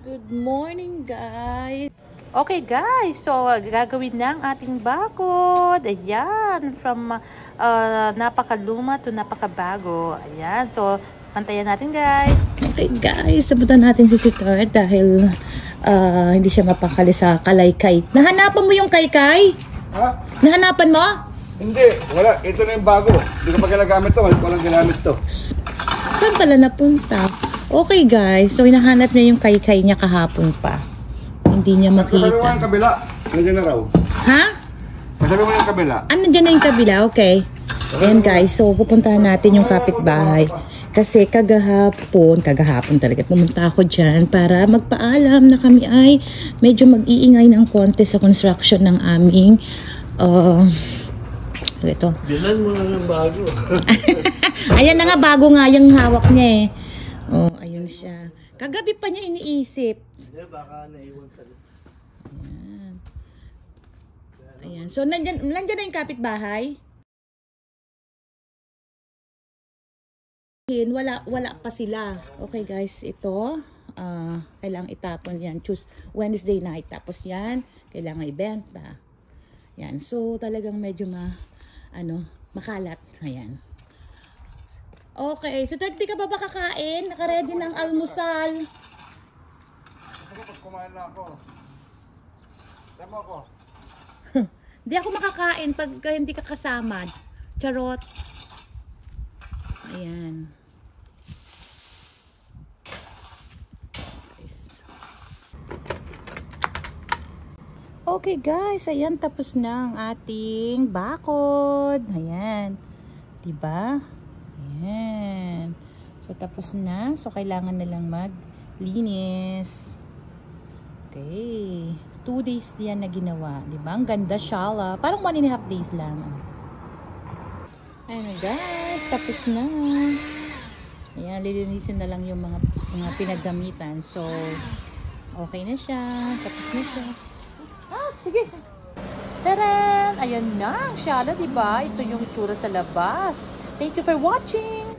Good morning, guys. Okay, guys. So, gagawin na ang ating bakod. Ayan. From napakaluma to napakabago. Ayan. So, pantayan natin, guys. Okay, guys. Sabutan natin si Sweetheart dahil hindi siya mapakali sa kalaykay. Nahanapan mo yung kaykay? Ha? Nahanapan mo? Hindi. Wala. Ito na yung bago. Hindi ko pa ginagamit to. Walang ginamit to. Saan pala napunta? Okay, guys. So, hinahanap niya yung kaykay niya kahapon pa. Hindi niya Sabi mo makita. yung kabila. Nandiyan na raw. Ha? Sabi mo yung kabila. Ah, nandiyan na yung kabila. Okay. Ayan, guys. So, pupuntahan natin yung kapitbahay. Kasi kagahapon talaga, pumunta ako dyan para magpaalam na kami ay medyo mag-iingay ng konti sa construction ng aming ito. Bilan mo na ng bago. Ayan na nga, bago nga yung hawak niya eh. Oh, ayun siya. Kagabi pa niya iniisip. Hindi, baka naiwan sa loob. Ayan. Ayan. So, nandyan na yung kapitbahay? Wala pa sila. Okay, guys. Ito, kailangang itapon yan. Choose Wednesday night. Tapos yan, kailangan ibenta. Yan. So, talagang medyo makalat. Ayan. Okay. So, di ka ba kakain? Nakaready ng almusal. Pag kumain na ako. Tama ako. Hindi ako makakain pag hindi ka kasama. Charot. Ayan. Okay, guys. Ayan, tapos na ang ating bakod. Ayan. Diba? Ayan. So, tapos na. So, kailangan na lang maglinis. Okay. 2 days yan na ginawa. Diba? Ang ganda, shala. Parang 1.5 days lang. Ayan, guys. Tapos na. Ayan, lilinisin na lang yung mga pinaggamitan. So, okay na siya. Tapos na siya. Sige. Taran! Ayan na ang shala, diba? Ito yung itsura sa labas. Thank you for watching!